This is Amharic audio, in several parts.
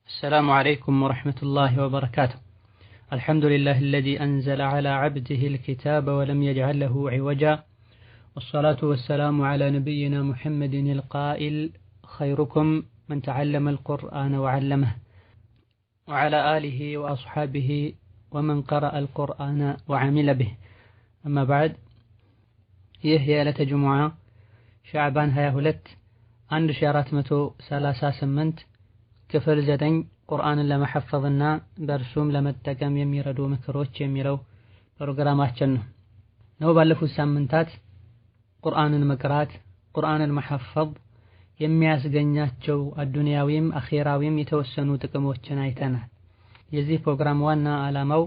السلام عليكم ورحمة الله وبركاته. الحمد لله الذي أنزل على عبده الكتاب ولم يجعل له عوجا، والصلاة والسلام على نبينا محمد القائل: خيركم من تعلم القرآن وعلمه، وعلى آله وأصحابه ومن قرأ القرآن وعمل به. أما بعد، يهي لة جمعة شعبان 22 1438 ክፍል 9 ቁርአንን ለመሐፈዝና በእርሱም ለመጠቀም የሚረዱ ምክሮች የሚለው ፕሮግራማችን ነው። ባለፉት ሳምንታት ቁርአንን መቅራት፣ ቁርአንን መሐፈዝ የሚያስገኛቸው አዱንያዊም አኺራዊም የተወሰኑ ጥቅሞችን አይተናል። የዚህ ፕሮግራም ዋና ዓላማው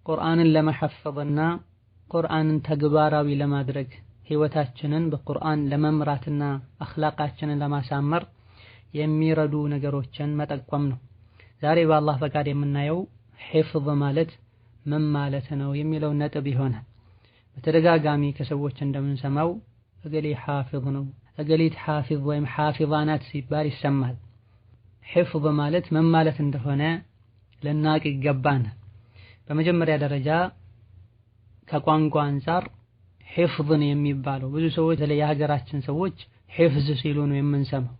ቁርአንን ለመሐፈዝና ቁርአንን ተግባራዊ ለማድረግ ህይወታችንን በቁርአን ለመምራትና አኽላቃችንን ለማሳመር የሚረዱ ነገሮችን መጠቆም ነው። ዛሬ በአላህ ፈቃድ የምናየው ሒፍዝ ማለት ምን ማለት ነው የሚለው ነጥብ ይሆናል። በተደጋጋሚ ከሰዎች እንደምንሰማው እገሌ ሐፊዝ ነው፣ እገሊት ሐፊዝ ወይም ሐፊዛ ናት ሲባል ይሰማል። ሒፍዝ ማለት ምን ማለት እንደሆነ ልናቅ ይገባናል። በመጀመሪያ ደረጃ ከቋንቋ አንፃር ሒፍዝን የሚባለው ብዙ ሰዎች የሀገራችን ሰዎች ሒፍዝ ሲሉ ነው የምንሰማው።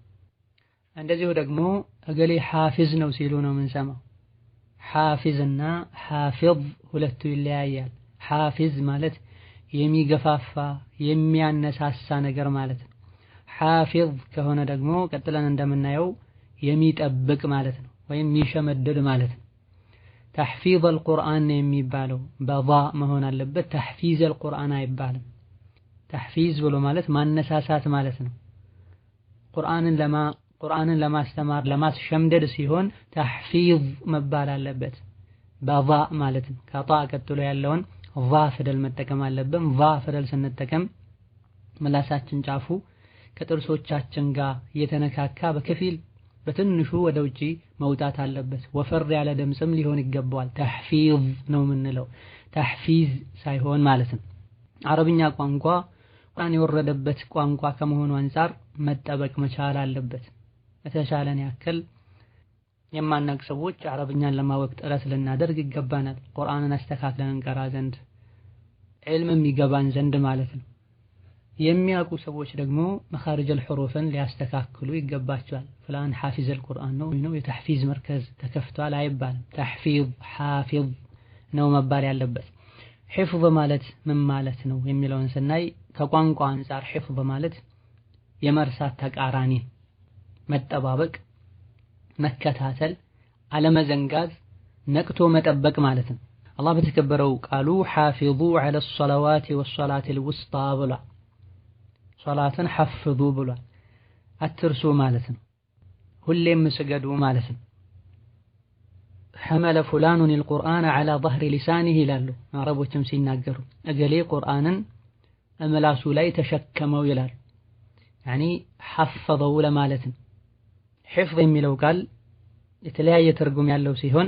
እንደዚሁ ደግሞ እገሌ ሐፊዝ ነው ሲሉ ነው የምንሰማው። ሐፊዝና ሐፊዝ ሁለቱ ይለያያል። ሐፊዝ ማለት የሚገፋፋ የሚያነሳሳ ነገር ማለት ነው። ሐፊዝ ከሆነ ደግሞ ቀጥለን እንደምናየው የሚጠብቅ ማለት ነው ወይም የሚሸመድድ ማለት ነው። ተሕፊዝ አልቁርአን የሚባለው በዛ መሆን አለበት። ተሕፊዝ አልቁርአን አይባልም። ተሕፊዝ ብሎ ማለት ማነሳሳት ማለት ነው። ቁርአንን ለማስተማር ለማስሸምደድ ሲሆን ተሕፊዝ መባል አለበት በዛ ማለት ነው። ከጣ ቀጥሎ ያለውን ዛ ፊደል መጠቀም አለብን። ዛ ፊደል ስንጠቀም ምላሳችን ጫፉ ከጥርሶቻችን ጋር እየተነካካ በከፊል በትንሹ ወደ ውጪ መውጣት አለበት። ወፈር ያለ ድምጽም ሊሆን ይገባዋል። ተሕፊዝ ነው የምንለው ተሕፊዝ ሳይሆን ማለት ነው። አረብኛ ቋንቋ ቁርአን የወረደበት ቋንቋ ከመሆኑ አንፃር መጠበቅ መቻል አለበት። በተሻለን ያክል የማናውቅ ሰዎች አረብኛን ለማወቅ ጥረት ልናደርግ ይገባናል። ቁርአንን አስተካክለን እንቀራ ዘንድ ዒልምም ይገባን ዘንድ ማለት ነው። የሚያውቁ ሰዎች ደግሞ መኻሪጀል ሑሩፍን ሊያስተካክሉ ይገባቸዋል። ፍላን ሐፊዘል ቁርአን ነው የተሕፊዝ መርከዝ ተከፍቷል አይባልም። ተሕፊዝ ሐፊዝ ነው መባል ያለበት። ሒፍዝ ማለት ምን ማለት ነው የሚለውን ስናይ ከቋንቋ አንፃር ሒፍዝ ማለት የመርሳት ተቃራኒ፣ መጠባበቅ፣ መከታተል፣ አለመዘንጋት፣ ነቅቶ መጠበቅ ማለት ነው። አላህ በተከበረው ቃሉ ሓፊዙ ዐለ ሰለዋቲ ወሰላቲል ውስጣ ብሏል። ሶላትን ሐፍዙ ብሏል። አትርሱ ማለት ነው። ሁሌም ስገዱ ማለት ነው። ሐመለ ፉላኑን አልቁርአን ዐላ ظهر ሊሳኒህ ይላሉ አረቦችም ሲናገሩ። እገሌ ቁርአንን እምላሱ ላይ ተሸከመው ይላል። ያኒ ሐፈዘው ለማለት ነው። ሒፍዝ የሚለው ቃል የተለያየ ትርጉም ያለው ሲሆን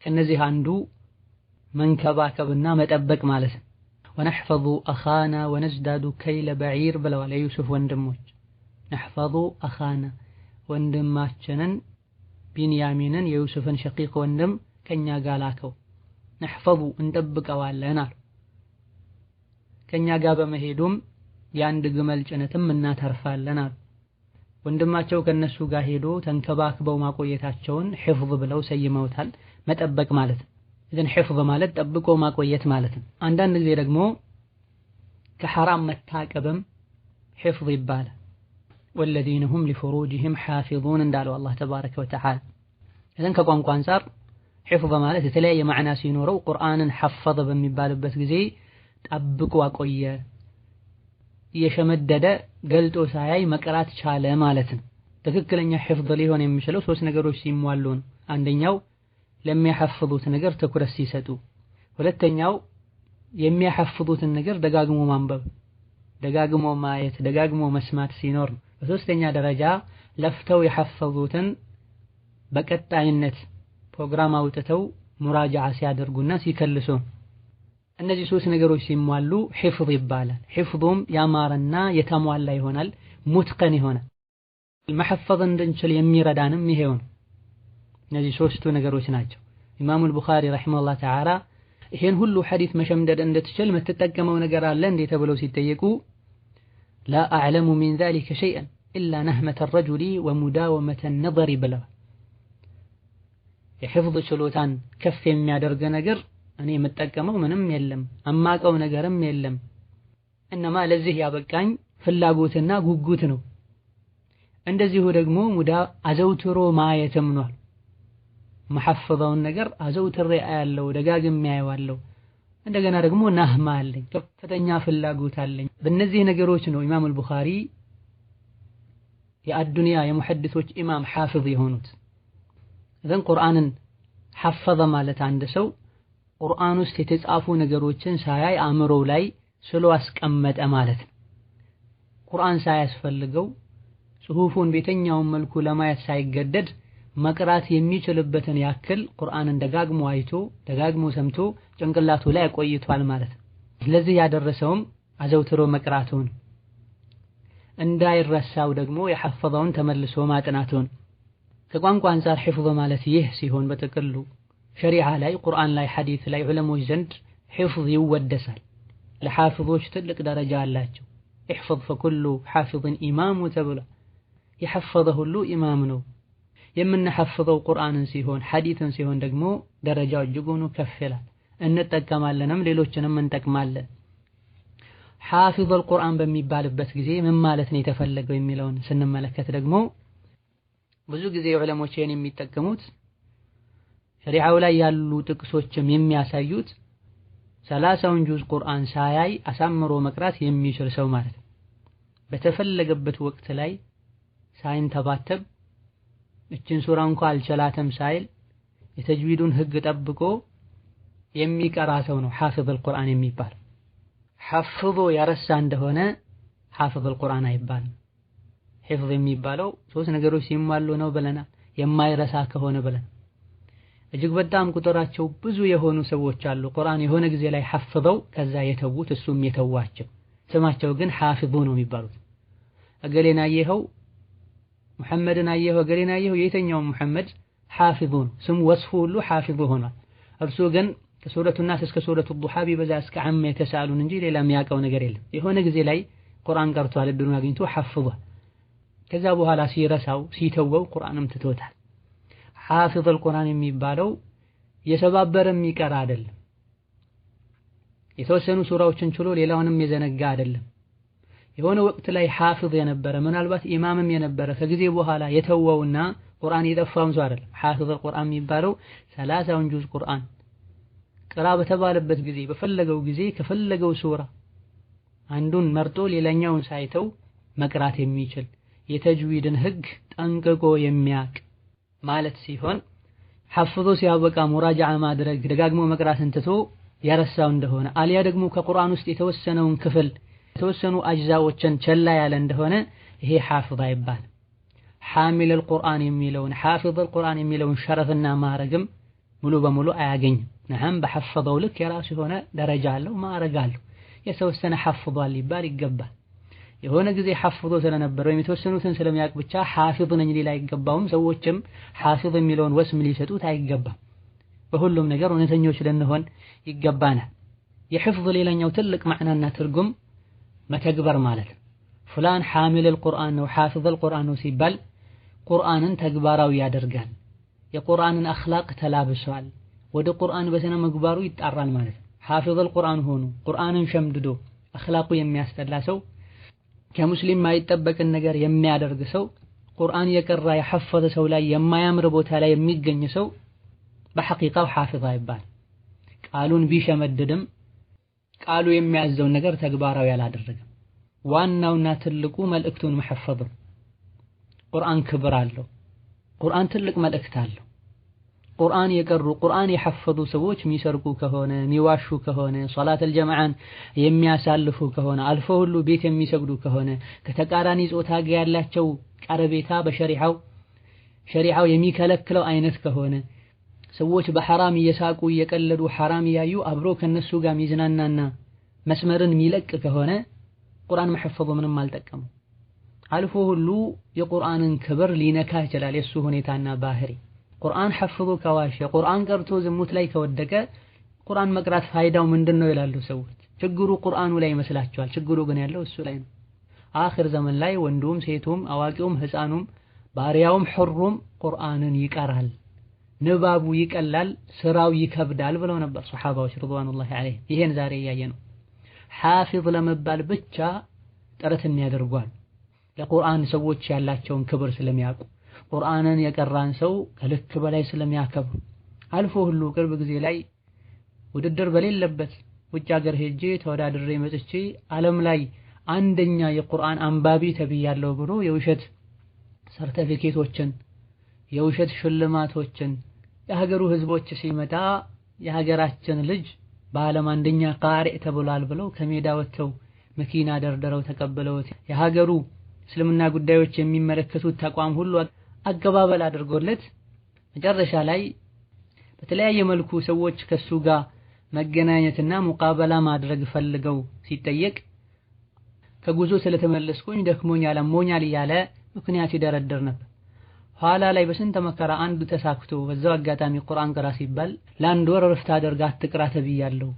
ከነዚህ አንዱ መንከባከብና መጠበቅ ማለት ነው። ወነሕፈዙ አኻና ወነዝዳዱ ከይለ በዒር ብለዋል የዩሱፍ ወንድሞች። ነሕፈዙ አኻና ወንድማችንን ቢንያሚንን የዩሱፍን ሸቂቅ ወንድም ከኛ ጋር ላከው። ነሕፈዙ እንጠብቀዋለን አሉ። ከኛ ጋር በመሄዱም የአንድ ግመል ጭነትም እናተርፋለን አሉ። ወንድማቸው ከነሱ ጋር ሄዶ ተንከባክበው ማቆየታቸውን ሒፍዝ ብለው ሰይመውታል። መጠበቅ ማለት ነው። ግን ሒፍዝ ማለት ጠብቆ ማቆየት ማለት ነው። አንዳንድ ጊዜ ደግሞ ከሐራም መታቀብም ሒፍዝ ይባላል። ወለዚነ ሁም ሊፉሩጅሂም ሓፊዙን እንዳለው አላህ ተባረከ ወተዓላ። እዘን ከቋንቋ አንፃር ሒፍዝ ማለት የተለያየ ማዕና ሲኖረው ቁርአንን ሐፈዘ በሚባልበት ጊዜ ጠብቆ አቆየ፣ እየሸመደደ ገልጦ ሳያይ መቅራት ቻለ ማለት ነው። ትክክለኛ ሒፍዝ ሊሆን የሚችለው ሶስት ነገሮች ሲሟሉ ነው። አንደኛው ለሚያሐፍዙት ነገር ትኩረት ሲሰጡ፣ ሁለተኛው የሚያሐፍዙትን ነገር ደጋግሞ ማንበብ፣ ደጋግሞ ማየት፣ ደጋግሞ መስማት ሲኖር ነው። በሶስተኛ ደረጃ ለፍተው የሐፈዙትን በቀጣይነት ፕሮግራም አውጥተው ሙራጃዓ ሲያደርጉና ሲከልሱ፣ እነዚህ ሶስት ነገሮች ሲሟሉ ሒፍዝ ይባላል። ሒፍዙም ያማረና የተሟላ ይሆናል፣ ሙትቀን ይሆናል። መሐፈዝ እንድንችል የሚረዳንም ይሄው ነው። እነዚህ ሶስቱ ነገሮች ናቸው። ኢማሙ አልቡኻሪ ረሂመሁላህ ተዓላ ይሄን ሁሉ ሐዲስ መሸምደድ እንድትችል የምትጠቀመው ነገር አለ እንዴ ተብለው ሲጠየቁ ላ አዕለሙ ሚን ዛሊከ ሸይአን ኢላ ነህመተ ረጁሊ ወሙዳወመተ ነዘሪ ብለዋል። የሕፍዝ ችሎታን ከፍ የሚያደርግ ነገር እኔ የምጠቀመው ምንም የለም፣ አማቀው ነገርም የለም። እነማ ለዚህ ያበቃኝ ፍላጎትና ጉጉት ነው። እንደዚሁ ደግሞ አዘውትሮ ማየትም ነው። መሐፈዛውን ነገር አዘውትሬ አያለው፣ ደጋግሜ አየዋለሁ። እንደገና ደግሞ ናህማ አለኝ፣ ከፍተኛ ፍላጎት አለኝ። በእነዚህ ነገሮች ነው ኢማም አልቡኻሪ የአዱንያ የሙሐዲሶች ኢማም ሐፊዝ የሆኑት። እዘን ቁርአንን ሐፈዘ ማለት አንድ ሰው ቁርአን ውስጥ የተጻፉ ነገሮችን ሳያይ አእምሮው ላይ ስሎ አስቀመጠ ማለት ነው። ቁርአን ሳያስፈልገው ጽሑፉን በየትኛውም መልኩ ለማየት ሳይገደድ መቅራት የሚችልበትን ያክል ቁርአንን ደጋግሞ አይቶ ደጋግሞ ሰምቶ ጭንቅላቱ ላይ ቆይቷል ማለት ነው። ለዚህ ያደረሰውም አዘውትሮ መቅራቱን እንዳይረሳው ደግሞ የሐፈዘውን ተመልሶ ማጥናቱን። ከቋንቋ አንፃር ሕፍዝ ማለት ይህ ሲሆን በጥቅሉ ሸሪዓ ላይ ቁርአን ላይ ሐዲስ ላይ ዑለሞች ዘንድ ሕፍዝ ይወደሳል። ለሐፊዞች ትልቅ ደረጃ አላቸው። احفظ فكل حافظ ኢማሙ ተብሏል። የሐፈዘ ሁሉ ኢማም ነው። የምንሐፍዘው ቁርአንን ሲሆን ሐዲስን ሲሆን ደግሞ ደረጃው እጅጉን ከፍ ይላል። እንጠቀማለንም ሌሎችንም እንጠቅማለን። ሐፊዝ አልቁርአን በሚባልበት ጊዜ ምን ማለት ነው የተፈለገው የሚለውን ስንመለከት ደግሞ ብዙ ጊዜ ዑለሞች የሚጠቀሙት ሸሪዓው ላይ ያሉ ጥቅሶችም የሚያሳዩት 30ውን ጁዝ ቁርአን ሳያይ አሳምሮ መቅራት የሚችል ሰው ማለት ነው። በተፈለገበት ወቅት ላይ ሳይንተባተብ እችን ሱራ እንኳን አልችላትም ሳይል የተጅዊዱን ህግ ጠብቆ የሚቀራ ሰው ነው ሐፊዝ አልቁርአን የሚባል። ሐፍዞ ያረሳ እንደሆነ ሐፊዝ አልቁርአን አይባልም። ሕፍዝ የሚባለው ሶስት ነገሮች ሲሟሉ ነው ብለናል። የማይረሳ ከሆነ ብለን እጅግ በጣም ቁጥራቸው ብዙ የሆኑ ሰዎች አሉ ቁርአን የሆነ ጊዜ ላይ ሐፍዘው ከዛ የተዉት እሱም የተዋቸው ስማቸው ግን ሐፊዙ ነው የሚባሉት። እገሌን አየኸው ሙሐመድን አየኸው እገሌን አየኸው የትኛው ሙሐመድ ሐፊዙ ነው ስሙ ወስፉ ሁሉ ሐፊዙ ሆኗል። እርሱ ግን ከሱረቱ ናስ እስከ ሱረቱ ዱሃ ቢበዛ እስከ አመ የተሳሉን እንጂ ሌላ የሚያውቀው ነገር የለም። የሆነ ጊዜ ላይ ቁርአን ቀርቷል እድሉን አግኝቶ ሐፍዟል። ከዛ በኋላ ሲረሳው ሲተወው ቁርአንም ትቶታል። ሐፊዝ አልቁርአን የሚባለው የሰባበረ የሚቀራ አይደለም። የተወሰኑ ሱራዎችን ችሎ ሌላውንም የዘነጋ አይደለም። የሆነ ወቅት ላይ ሐፊዝ የነበረ ምናልባት ኢማምም የነበረ ከጊዜ በኋላ የተወውና ቁርአን የጠፋውን ሰው አይደለም። ሐፊዝ አልቁርአን የሚባለው 30ውን ጁዝ ቁርአን ቅራ በተባለበት ጊዜ በፈለገው ጊዜ ከፈለገው ሱራ አንዱን መርጦ ሌላኛውን ሳይተው መቅራት የሚችል የተጅዊድን ህግ ጠንቅቆ የሚያቅ ማለት ሲሆን ሐፍዞ ሲያበቃ ሙራጃዓ ማድረግ ደጋግሞ መቅራትን ትቶ ያረሳው እንደሆነ አልያ ደግሞ ከቁርአን ውስጥ የተወሰነውን ክፍል የተወሰኑ አጅዛዎችን ቸላ ያለ እንደሆነ ይሄ ሐፊዝ አይባልም። ሐሚል አልቁርአን የሚለውን ሐፊዝ አልቁርአን የሚለውን ሸረፍና ማዕረግም ሙሉ በሙሉ አያገኝም። ነሐም በሐፈዘው ልክ የራሱ የሆነ ደረጃ አለው ማዕረግ አለው። የተወሰነ ሐፍዟል ሊባል ይገባል። የሆነ ጊዜ ሐፍዞ ስለነበረ ወይም የተወሰኑትን ስለሚያውቅ ብቻ ሐፊዝ ነኝ ሊል አይገባውም። ሰዎችም ሐፊዝ የሚለውን ወስም ሊሰጡት አይገባም። በሁሉም ነገር እውነተኞች ልንሆን ይገባናል። የሕፍዝ ሌላኛው ትልቅ ማዕናና ትርጉም መተግበር ማለት ነው። ፍላን ሐሚል አልቁርአን ነው ሐፊዝ አልቁርአን ነው ሲባል ቁርአንን ተግባራዊ ያደርጋል። የቁርአንን አኽላቅ ተላብሷል። ወደ ቁርአን በስነ ምግባሩ ይጣራል ማለት ነው። ሐፊዝ አልቁርአን ሆኖ ቁርአንን ሸምድዶ አኽላቁ የሚያስጠላ ሰው ከሙስሊም ማይጠበቅን ነገር የሚያደርግ ሰው ቁርአን የቀራ የሐፈዘ ሰው ላይ የማያምር ቦታ ላይ የሚገኝ ሰው በሐቂቃው ሐፊዝ አይባል። ቃሉን ቢሸመድድም ቃሉ የሚያዘውን ነገር ተግባራዊ አላደረገም። ዋናውና ትልቁ መልእክቱን መሐፈዝ። ቁርአን ክብር አለው። ቁርአን ትልቅ መልእክት አለው። ቁርአን የቀሩ ቁርአን የሐፈዙ ሰዎች የሚሰርቁ ከሆነ የሚዋሹ ከሆነ ሶላተል ጀማዓን የሚያሳልፉ ከሆነ አልፎ ሁሉ ቤት የሚሰግዱ ከሆነ ከተቃራኒ ጾታ ጋር ያላቸው ቀረቤታ በሸሪዓው የሚከለክለው አይነት ከሆነ ሰዎች በሐራም እየሳቁ እየቀለዱ ሐራም ያዩ አብሮ ከነሱ ጋር ሚዝናናና መስመርን የሚለቅ ከሆነ ቁርአን መሐፈዙ ምንም አልጠቀመው። አልፎ ሁሉ የቁርአንን ክብር ሊነካ ይችላል የሱ ሁኔታና ባህሪ። ቁርአን ሐፍዞ ከዋሸ ቁርአን ቀርቶ ዝሙት ላይ ከወደቀ ቁርአን መቅራት ፋይዳው ምንድነው ይላሉ ሰዎች። ችግሩ ቁርአኑ ላይ ይመስላቸዋል። ችግሩ ግን ያለው እሱ ላይ ነው። አኺር ዘመን ላይ ወንዱም ሴቱም አዋቂውም ህፃኑም ባሪያውም ሁሩም ቁርአንን ይቀራል፣ ንባቡ ይቀላል፣ ስራው ይከብዳል ብለው ነበር ሱሐባዎች ረድዋኑላሂ ዐለይሂም። ይሄን ዛሬ እያየ ነው። ሐፊዝ ለመባል ብቻ ጥረትን ያደርጓል። ለቁርአን ሰዎች ያላቸውን ክብር ስለሚያውቁ ቁርአንን የቀራን ሰው ከልክ በላይ ስለሚያከብሩ አልፎ ሁሉ ቅርብ ጊዜ ላይ ውድድር በሌለበት ውጭ ሀገር ሄጄ ተወዳድሬ መጥቼ ዓለም ላይ አንደኛ የቁርአን አንባቢ ተብያለሁ ብሎ የውሸት ሰርቲፊኬቶችን የውሸት ሽልማቶችን የሀገሩ ህዝቦች ሲመጣ የሀገራችን ልጅ በዓለም አንደኛ ቃሪእ ተብሏል ብለው ከሜዳ ወጥተው መኪና ደርድረው ተቀበለውት የሀገሩ እስልምና ጉዳዮች የሚመለከቱት ተቋም ሁሉ አቀባበል አድርጎለት መጨረሻ ላይ በተለያየ መልኩ ሰዎች ከሱ ጋር መገናኘትና ሙቃበላ ማድረግ ፈልገው ሲጠየቅ ከጉዞ ስለተመለስኩኝ ደክሞኛል አሞኛል እያለ ምክንያት ይደረድር ነበር። ኋላ ላይ በስንት መከራ አንዱ ተሳክቶ በዛው አጋጣሚ ቁርአን ቅራ ሲባል ለአንድ ወር ረፍት አድርጋ አትቅራ ተብያለሁ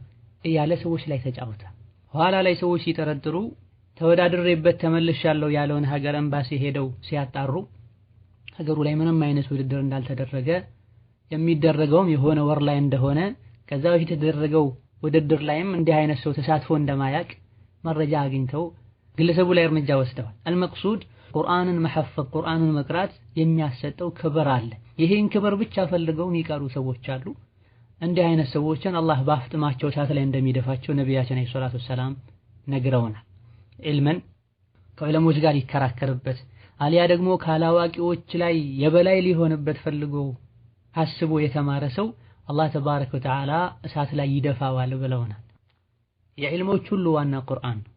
እያለ ሰዎች ላይ ተጫወተ። ኋላ ላይ ሰዎች ሲጠረጥሩ ተወዳድሬበት ተመልሻለሁ ያለውን ሀገር ኤምባሲ ሄደው ሲያጣሩ ሀገሩ ላይ ምንም አይነት ውድድር እንዳልተደረገ የሚደረገውም የሆነ ወር ላይ እንደሆነ ከዛ በፊት የተደረገው ውድድር ላይም እንዲህ አይነት ሰው ተሳትፎ እንደማያውቅ መረጃ አግኝተው ግለሰቡ ላይ እርምጃ ወስደዋል። አልመቅሱድ ቁርአንን መሐፈዝ ቁርአንን መቅራት የሚያሰጠው ክብር አለ። ይሄን ክብር ብቻ ፈልገው የሚቀሩ ሰዎች አሉ። እንዲህ አይነት ሰዎችን አላህ ባፍጥማቸው እሳት ላይ እንደሚደፋቸው ነብያችን አለይሂ ሰላቱ ወሰላም ነግረውናል። ዒልምን ከዑለሞች ጋር ይከራከርበት አሊያ ደግሞ ካላዋቂዎች ላይ የበላይ ሊሆንበት ፈልጎ አስቦ የተማረ ሰው አላህ ተባረከ ወተዓላ እሳት ላይ ይደፋዋል ብለውናል። የዒልሞች ሁሉ ዋና ቁርአን ነው።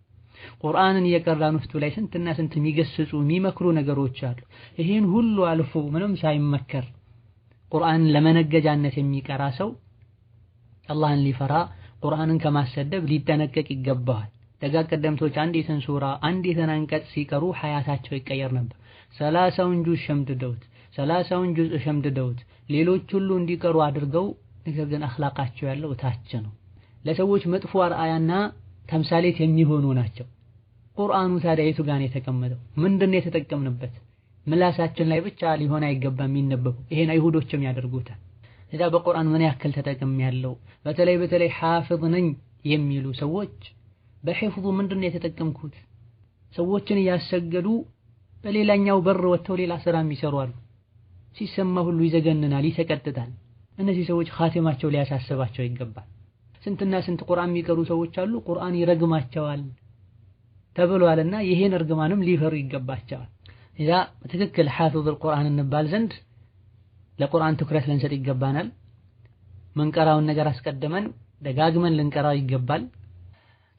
ቁርአንን እየቀራን ውስጡ ላይ ስንትና ስንት የሚገስጹ የሚመክሩ ነገሮች አሉ። ይሄን ሁሉ አልፎ ምንም ሳይመከር ቁርአንን ለመነገጃነት የሚቀራ ሰው አላህን ሊፈራ ቁርአንን ከማሰደብ ሊጠነቀቅ ይገባዋል። ደጋግ ቀደምቶች አንዲትን ሱራ አንዲትን አንቀጽ ሲቀሩ ሐያታቸው ይቀየር ነበር። 30ውን ጁዝ ሸምድደውት 30ውን ጁዝ ሸምድደውት ሌሎች ሁሉ እንዲቀሩ አድርገው ነገር ግን አኽላቃቸው ያለው ታች ነው። ለሰዎች መጥፎ አርአያና ተምሳሌት የሚሆኑ ናቸው። ቁርአኑ ታዲያ የቱ ጋር ነው የተቀመጠው? ምንድነው የተጠቀምንበት? ምላሳችን ላይ ብቻ ሊሆን አይገባም የሚነበበው። ይሄን አይሁዶችም ያደርጉታል። እዛ በቁርአን ምን ያክል ተጠቅሜያለሁ በተለይ ሐፊዝ ነኝ የሚሉ ሰዎች በሒፍዙ ምንድነው የተጠቀምኩት? ሰዎችን እያሰገዱ በሌላኛው በር ወጥተው ሌላ ስራ የሚሰሩ አሉ። ሲሰማ ሁሉ ይዘገንናል፣ ይሰቀጥጣል። እነዚህ ሰዎች ኻቲማቸው ሊያሳስባቸው ይገባል። ስንትና ስንት ቁርአን የሚቀሩ ሰዎች አሉ ቁርአን ይረግማቸዋል ተብሏልና ይሄን እርግማንም ሊፈሩ ይገባቸዋል። እዛ በትክክል ሐፊዝ القرآن እንባል ዘንድ ለቁርአን ትኩረት ልንሰጥ ይገባናል። መንቀራውን ነገር አስቀድመን ደጋግመን ልንቀራው ይገባል።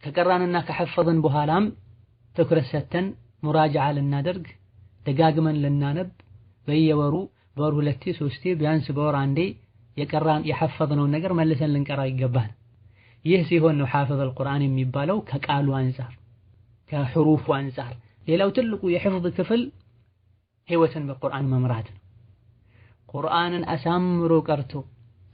ከቀራንና ከሐፈዝን በኋላም ትኩረት ሰጥተን ሙራጃዓ ልናደርግ ደጋግመን ልናነብ በየወሩ በወር ሁለቴ ሶስቴ ቢያንስ በወር አንዴ የቀራን የሐፈዝነውን ነገር መልሰን ልንቀራው ይገባል። ይህ ሲሆን ነው ሐፊዝ القرآن የሚባለው ከቃሉ አንፃር ከሕሩፉ አንፃር። ሌላው ትልቁ የሕፍዝ ክፍል ህይወትን በቁርአን መምራት ነው። ቁርአንን አሳምሮ ቀርቶ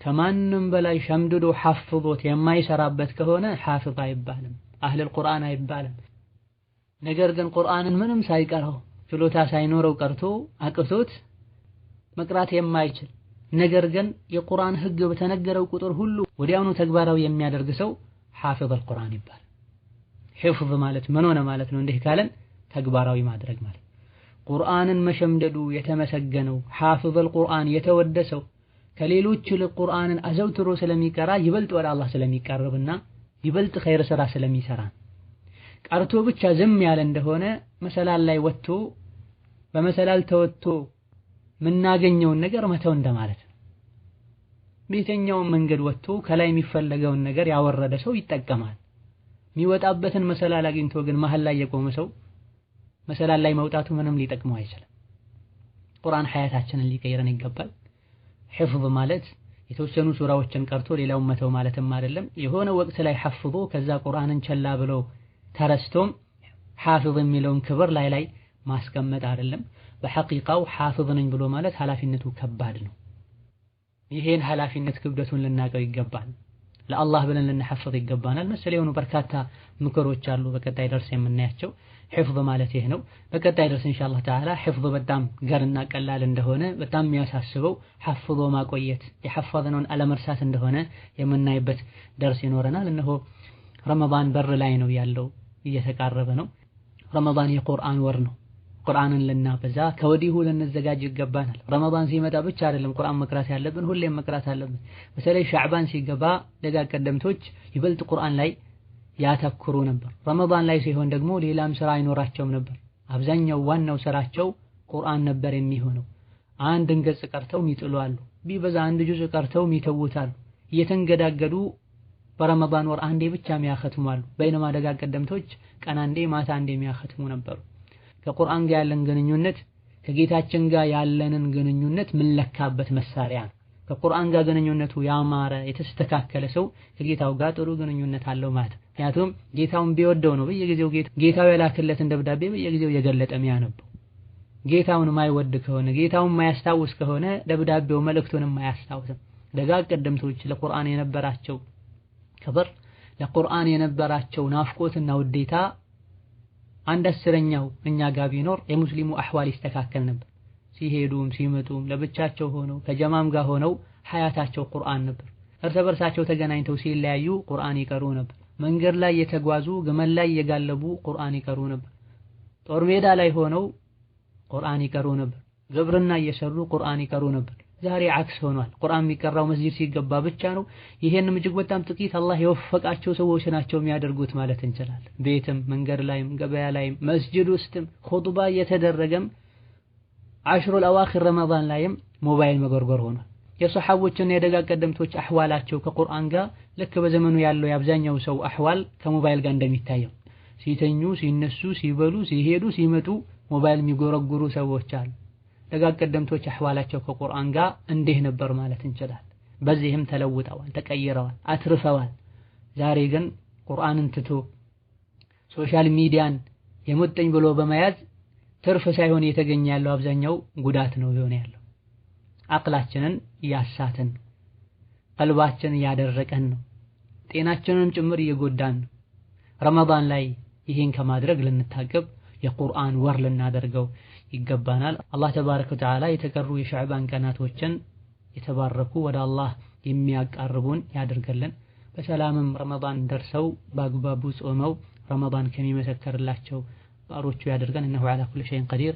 ከማንም በላይ ሸምድዶ ሐፍዞት የማይሰራበት ከሆነ ሐፊዝ አይባልም፣ አህለል ቁርአን አይባልም። ነገር ግን ቁርአንን ምንም ሳይቀራው ችሎታ ሳይኖረው ቀርቶ አቅቶት መቅራት የማይችል ነገር ግን የቁርአን ህግ በተነገረው ቁጥር ሁሉ ወዲያውኑ ተግባራዊ የሚያደርግ ሰው ሐፊዝ القرآن ይባላል። ሕፍዝ ማለት ምን ሆነ ማለት ነው? እንዲህ ካለን ተግባራዊ ማድረግ ማለት ቁርአንን መሸምደዱ የተመሰገነው ሐፊዝ القرآن የተወደሰው ከሌሎች ቁርአንን አዘውትሮ ስለሚቀራ ይበልጥ ወደ አላህ ስለሚቀርብና ይበልጥ ኸይር ስራ ስለሚሰራ። ቀርቶ ብቻ ዝም ያለ እንደሆነ መሰላል ላይ ወጥቶ በመሰላል ተወጥቶ ምናገኘውን ነገር መተው እንደማለት ነው። በየትኛውም መንገድ ወጥቶ ከላይ የሚፈለገውን ነገር ያወረደ ሰው ይጠቀማል። የሚወጣበትን መሰላል አግኝቶ ግን መሃል ላይ የቆመ ሰው መሰላል ላይ መውጣቱ ምንም ሊጠቅመው አይችልም። ቁርአን ሐያታችንን ሊቀይረን ይገባል። ሕፍዝ ማለት የተወሰኑ ሱራዎችን ቀርቶ ሌላውን መተው ማለትም አይደለም። የሆነ ወቅት ላይ ሐፍዞ ከዛ ቁርአንን ቸላ ብሎ ተረስቶም ሐፊዝ የሚለውን ክብር ላይ ማስቀመጥ አይደለም። በሐቂቃው ሐፊዝ ነኝ ብሎ ማለት ኃላፊነቱ ከባድ ነው። ይሄን ኃላፊነት ክብደቱን ልናቀው ይገባል። ለአላህ ብለን ልንሐፍዝ ይገባናል። መሰለ የሆኑ በርካታ ምክሮች አሉ በቀጣይ ደርስ የምናያቸው። ሒፍዝ ማለት ይሄ ነው። በቀጣይ ደርስ ኢንሻአላህ ተዓላ ሒፍዝ በጣም ገርና ቀላል እንደሆነ በጣም የሚያሳስበው ሐፍዞ ማቆየት የሐፈዝነውን አለመርሳት እንደሆነ የምናይበት ደርስ ይኖረናል። እነሆ ረመዳን በር ላይ ነው ያለው፣ እየተቃረበ ነው። ረመዳን የቁርአን ወር ነው። ቁርአንን ልናበዛ ከወዲሁ ልንዘጋጅ ይገባናል። ረመዳን ሲመጣ ብቻ አይደለም ቁርአን መቅራት ያለብን፣ ሁሌም መቅራት አለብን። በተለይ ሻዕባን ሲገባ ደጋግ ቀደምቶች ይበልጥ ቁርአን ላይ ያተኩሩ ነበር። ረመዳን ላይ ሲሆን ደግሞ ሌላም ስራ አይኖራቸውም ነበር። አብዛኛው ዋናው ስራቸው ቁርአን ነበር የሚሆነው። አንድን ገጽ ቀርተው ይጥሉ አሉ፣ ቢበዛ አንድ ጁዝ ቀርተው ይተውታሉ። እየተንገዳገዱ በረመዳን ወር አንዴ ብቻ የሚያختሙ አሉ። በይነማ ደጋግ ቀደምቶች ቀን አንዴ ማታ አንዴ የሚያختሙ ነበሩ። ከቁርአን ጋር ያለን ግንኙነት ከጌታችን ጋር ያለንን ግንኙነት ምንለካበት መሳሪያ ነው። ከቁርአን ጋር ግንኙነቱ ያማረ የተስተካከለ ሰው ከጌታው ጋር ጥሩ ግንኙነት አለው ማለት ነው። ምክንያቱም ጌታውን ቢወደው ነው በየጊዜው ጌታው የላከለትን ደብዳቤ በየጊዜው የገለጠ የሚያነበው። ጌታውን ማይወድ ከሆነ ጌታውን ማያስታውስ ከሆነ ደብዳቤው መልእክቱንም ማያስታውስም። ደጋግ ቀደምቶች ለቁርአን የነበራቸው ክብር፣ ለቁርአን የነበራቸው ናፍቆትና ውዴታ 1/10ኛው እኛ ጋር ቢኖር የሙስሊሙ አህዋል ይስተካከል ነበር። ሲሄዱም ሲመጡም ለብቻቸው ሆነው ከጀማም ጋር ሆነው ሐያታቸው ቁርአን ነበር። እርስ በርሳቸው ተገናኝተው ሲለያዩ ቁርአን ይቀሩ ነበር። መንገድ ላይ የተጓዙ ግመል ላይ የጋለቡ ቁርአን ይቀሩ ነበር። ጦር ሜዳ ላይ ሆነው ቁርአን ይቀሩ ነበር። ግብርና እየሰሩ ቁርአን ይቀሩ ነበር። ዛሬ አክስ ሆኗል። ቁርአን የሚቀራው መስጂድ ሲገባ ብቻ ነው። ይሄንም እጅግ በጣም ጥቂት አላህ የወፈቃቸው ሰዎች ናቸው የሚያደርጉት ማለት እንችላለን። ቤትም መንገድ ላይም ገበያ ላይም መስጂድ ውስጥም ኹጥባ እየተደረገም አሽሩል አዋኺር ረመዳን ላይም ሞባይል መጎርጎር ሆኗል። የሰሐቦችና የደጋግ ቀደምቶች አህዋላቸው ከቁርአን ጋር ልክ በዘመኑ ያለው የአብዛኛው ሰው አህዋል ከሞባይል ጋር እንደሚታየው ሲተኙ፣ ሲነሱ፣ ሲበሉ፣ ሲሄዱ፣ ሲመጡ ሞባይል የሚጎረጉሩ ሰዎች አሉ። ደጋግ ቀደምቶች አህዋላቸው ከቁርአን ጋር እንዲህ ነበር ማለት እንችላለን። በዚህም ተለውጠዋል፣ ተቀይረዋል፣ አትርፈዋል። ዛሬ ግን ቁርአንን ትቶ ሶሻል ሚዲያን የሙጥኝ ብሎ በመያዝ ትርፍ ሳይሆን የተገኘ ያለው አብዛኛው ጉዳት ነው የሆነ ያለው። አቅላችንን እያሳተን ነው፣ ቀልባችንን እያደረቀን ነው፣ ጤናችንንም ጭምር እየጎዳን ነው። ረመዳን ላይ ይሄን ከማድረግ ልንታቀብ የቁርአን ወር ልናደርገው ይገባናል። አላህ ተባረከ ወተዓላ የተቀሩ የሻዕባን ቀናቶችን የተባረኩ ወደ አላህ የሚያቃርቡን ያድርገልን። በሰላምም ረመዳን ደርሰው በአግባቡ ጾመው ረመዳን ከሚመሰከርላቸው ባሮቹ ያድርገን። እነሆ ዐላ ኩሊ ሸይኢን ቀዲር።